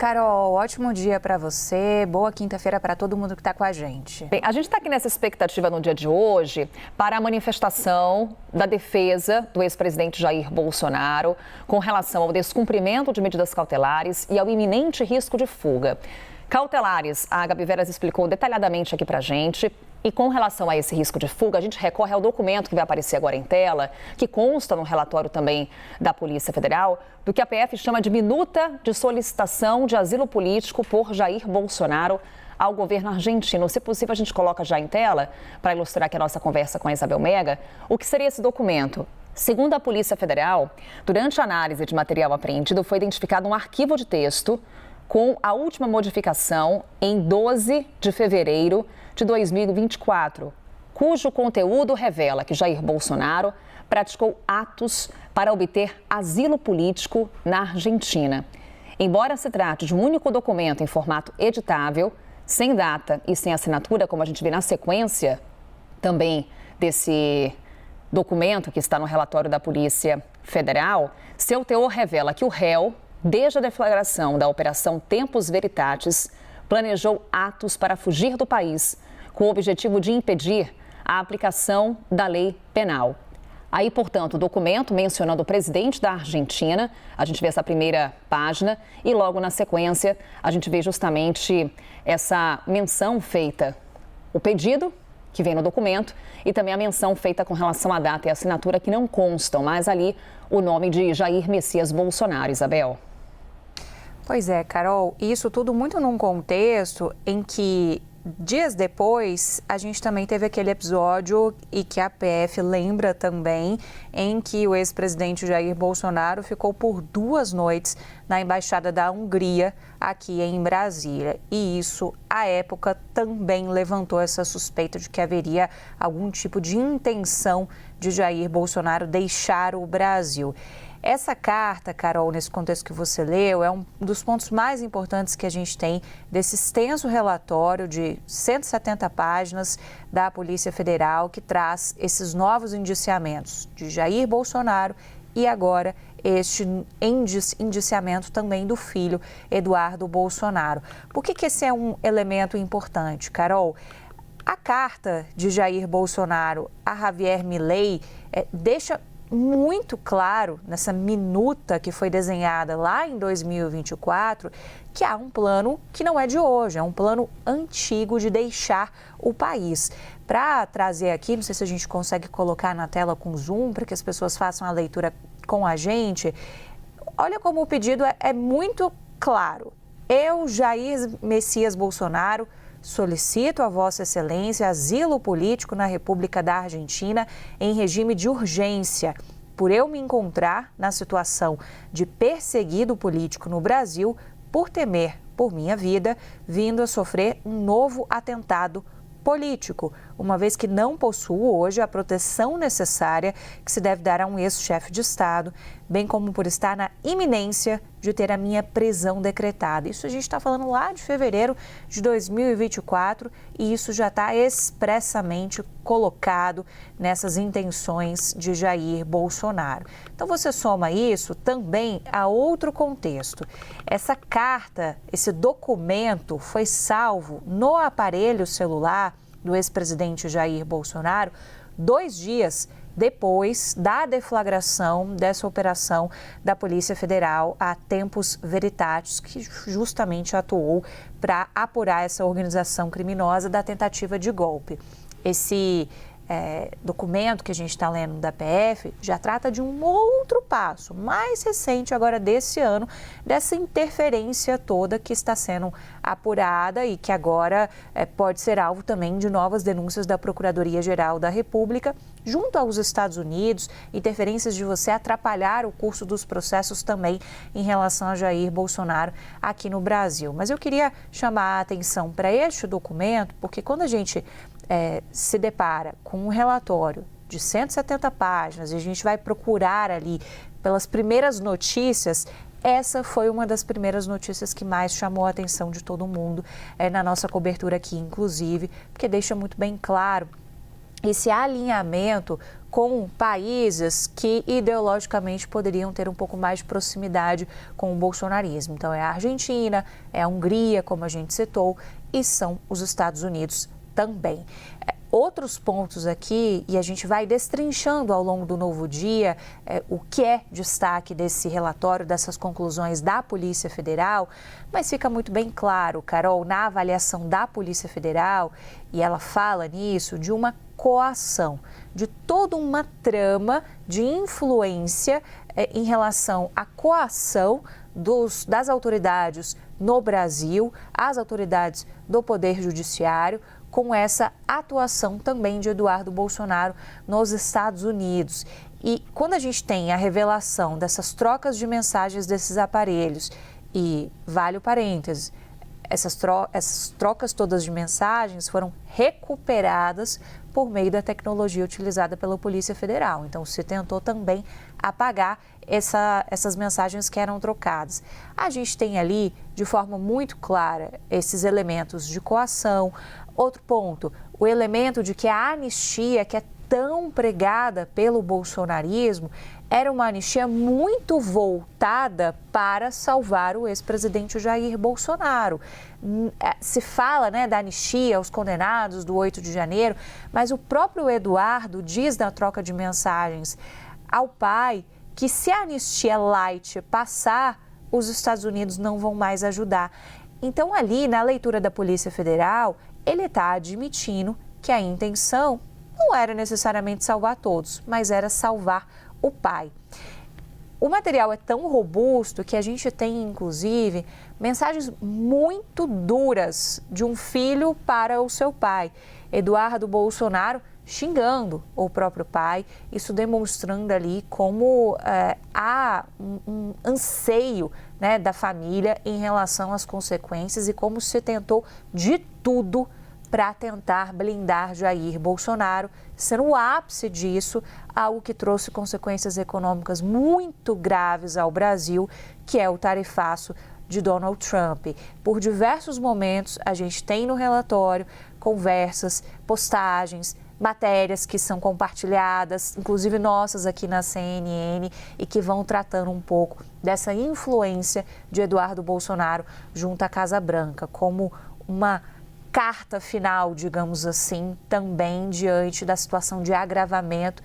Carol, ótimo dia para você, boa quinta-feira para todo mundo que está com a gente. Bem, a gente está aqui nessa expectativa no dia de hoje para a manifestação da defesa do ex-presidente Jair Bolsonaro com relação ao descumprimento de medidas cautelares e ao iminente risco de fuga. Cautelares, a Gabi Veras explicou detalhadamente aqui para a gente. E com relação a esse risco de fuga, a gente recorre ao documento que vai aparecer agora em tela, que consta no relatório também da Polícia Federal, do que a PF chama de minuta de solicitação de asilo político por Jair Bolsonaro ao governo argentino. Se possível, a gente coloca já em tela, para ilustrar aqui a nossa conversa com a Isabel Mega, o que seria esse documento. Segundo a Polícia Federal, durante a análise de material apreendido, foi identificado um arquivo de texto com a última modificação em 12 de fevereiro de 2024, cujo conteúdo revela que Jair Bolsonaro praticou atos para obter asilo político na Argentina. Embora se trate de um único documento em formato editável, sem data e sem assinatura, como a gente vê na sequência também desse documento que está no relatório da Polícia Federal, seu teor revela que o réu, desde a deflagração da Operação Tempus Veritatis, planejou atos para fugir do país, com o objetivo de impedir a aplicação da lei penal. Aí, portanto, o documento mencionando o presidente da Argentina, a gente vê essa primeira página e logo na sequência a gente vê justamente essa menção feita, o pedido que vem no documento e também a menção feita com relação à data e assinatura que não constam, mas ali o nome de Jair Messias Bolsonaro, Isabel. Pois é, Carol, isso tudo muito num contexto em que dias depois a gente também teve aquele episódio e que a PF lembra também, em que o ex-presidente Jair Bolsonaro ficou por 2 noites na Embaixada da Hungria aqui em Brasília. E isso, à época, também levantou essa suspeita de que haveria algum tipo de intenção de Jair Bolsonaro deixar o Brasil. Essa carta, Carol, nesse contexto que você leu, é um dos pontos mais importantes que a gente tem desse extenso relatório de 170 páginas da Polícia Federal que traz esses novos indiciamentos de Jair Bolsonaro e agora este indiciamento também do filho Eduardo Bolsonaro. Por que esse é um elemento importante, Carol? A carta de Jair Bolsonaro a Javier Milei deixa muito claro, nessa minuta que foi desenhada lá em 2024, que há um plano que não é de hoje, é um plano antigo de deixar o país. Para trazer aqui, não sei se a gente consegue colocar na tela com zoom, para que as pessoas façam a leitura com a gente, olha como o pedido é muito claro. Eu, Jair Messias Bolsonaro, solicito a Vossa Excelência asilo político na República da Argentina em regime de urgência, por eu me encontrar na situação de perseguido político no Brasil por temer por minha vida, vindo a sofrer um novo atentado político, uma vez que não possuo hoje a proteção necessária que se deve dar a um ex-chefe de Estado, bem como por estar na iminência de ter a minha prisão decretada. Isso a gente está falando lá de fevereiro de 2024 e isso já está expressamente colocado nessas intenções de Jair Bolsonaro. Então você soma isso também a outro contexto. Essa carta, esse documento foi salvo no aparelho celular do ex-presidente Jair Bolsonaro 2 dias depois da deflagração dessa operação da Polícia Federal, a Tempus Veritatis, que justamente atuou para apurar essa organização criminosa da tentativa de golpe. Esse documento que a gente está lendo da PF já trata de um outro passo, mais recente agora desse ano, dessa interferência toda que está sendo apurada e que agora pode ser alvo também de novas denúncias da Procuradoria-Geral da República, junto aos Estados Unidos, interferências de você atrapalhar o curso dos processos também em relação a Jair Bolsonaro aqui no Brasil. Mas eu queria chamar a atenção para este documento, porque quando a gente se depara com um relatório de 170 páginas e a gente vai procurar ali pelas primeiras notícias, essa foi uma das primeiras notícias que mais chamou a atenção de todo mundo na nossa cobertura aqui, inclusive, porque deixa muito bem claro esse alinhamento com países que ideologicamente poderiam ter um pouco mais de proximidade com o bolsonarismo. Então, é a Argentina, é a Hungria, como a gente citou, e são os Estados Unidos também. Outros pontos aqui, e a gente vai destrinchando ao longo do novo dia o que é destaque desse relatório, dessas conclusões da Polícia Federal, mas fica muito bem claro, Carol, na avaliação da Polícia Federal, e ela fala nisso, de uma coação, de toda uma trama de influência em relação à coação das autoridades no Brasil, as autoridades do Poder Judiciário, com essa atuação também de Eduardo Bolsonaro nos Estados Unidos. E quando a gente tem a revelação dessas trocas de mensagens desses aparelhos, e vale o parêntese, essas trocas todas de mensagens foram recuperadas por meio da tecnologia utilizada pela Polícia Federal. Então, se tentou também apagar essas mensagens que eram trocadas. A gente tem ali, de forma muito clara, esses elementos de coação. Outro ponto, o elemento de que a anistia, que é tão pregada pelo bolsonarismo, era uma anistia muito voltada para salvar o ex-presidente Jair Bolsonaro. Se fala, da anistia aos condenados do 8 de janeiro, mas o próprio Eduardo diz na troca de mensagens ao pai que se a anistia light passar, os Estados Unidos não vão mais ajudar. Então, ali, na leitura da Polícia Federal, ele está admitindo que a intenção não era necessariamente salvar todos, mas era salvar o pai. O material é tão robusto que a gente tem, inclusive, mensagens muito duras de um filho para o seu pai. Eduardo Bolsonaro xingando o próprio pai, isso demonstrando ali como há um anseio, da família em relação às consequências e como se tentou de tudo para tentar blindar Jair Bolsonaro, sendo o ápice disso algo que trouxe consequências econômicas muito graves ao Brasil, que é o tarifaço de Donald Trump. Por diversos momentos, a gente tem no relatório conversas, postagens, matérias que são compartilhadas, inclusive nossas aqui na CNN, e que vão tratando um pouco dessa influência de Eduardo Bolsonaro junto à Casa Branca, como uma carta final, digamos assim, também diante da situação de agravamento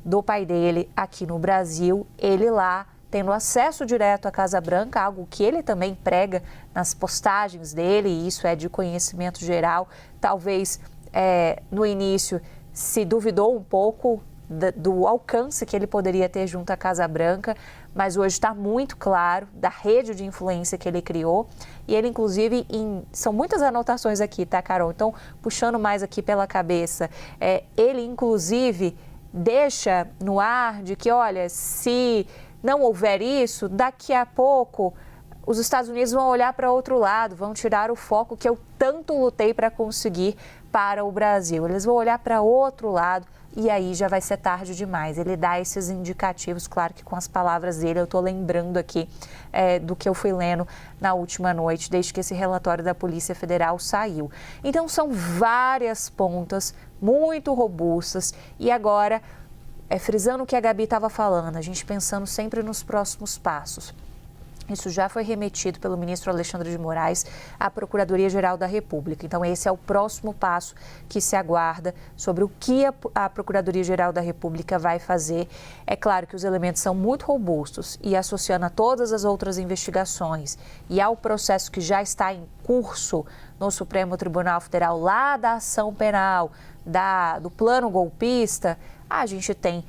do pai dele aqui no Brasil, ele lá tendo acesso direto à Casa Branca, algo que ele também prega nas postagens dele, e isso é de conhecimento geral. Talvez no início se duvidou um pouco do alcance que ele poderia ter junto à Casa Branca, mas hoje está muito claro da rede de influência que ele criou. E ele, inclusive, são muitas anotações aqui, tá, Carol? Então, puxando mais aqui pela cabeça, ele, inclusive, deixa no ar de que, olha, se não houver isso, daqui a pouco os Estados Unidos vão olhar para outro lado, vão tirar o foco que eu tanto lutei para conseguir para o Brasil. Eles vão olhar para outro lado e aí já vai ser tarde demais. Ele dá esses indicativos, claro que com as palavras dele, eu estou lembrando aqui do que eu fui lendo na última noite, desde que esse relatório da Polícia Federal saiu. Então, são várias pontas muito robustas e agora, frisando o que a Gabi estava falando, a gente pensando sempre nos próximos passos. Isso já foi remetido pelo ministro Alexandre de Moraes à Procuradoria-Geral da República. Então, esse é o próximo passo que se aguarda sobre o que a Procuradoria-Geral da República vai fazer. É claro que os elementos são muito robustos e associando a todas as outras investigações e ao processo que já está em curso no Supremo Tribunal Federal, lá da ação penal, do plano golpista, a gente tem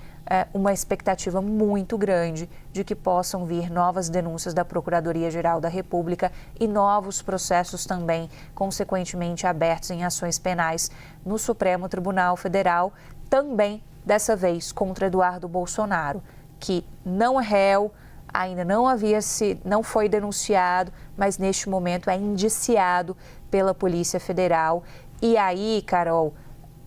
uma expectativa muito grande de que possam vir novas denúncias da Procuradoria-Geral da República e novos processos também, consequentemente abertos em ações penais no Supremo Tribunal Federal, também dessa vez contra Eduardo Bolsonaro, que não é réu, ainda não foi denunciado, mas neste momento é indiciado pela Polícia Federal. E aí, Carol,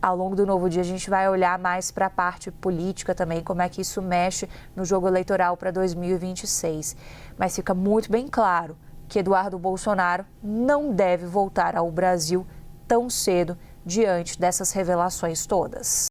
ao longo do novo dia, a gente vai olhar mais para a parte política também, como é que isso mexe no jogo eleitoral para 2026. Mas fica muito bem claro que Eduardo Bolsonaro não deve voltar ao Brasil tão cedo diante dessas revelações todas.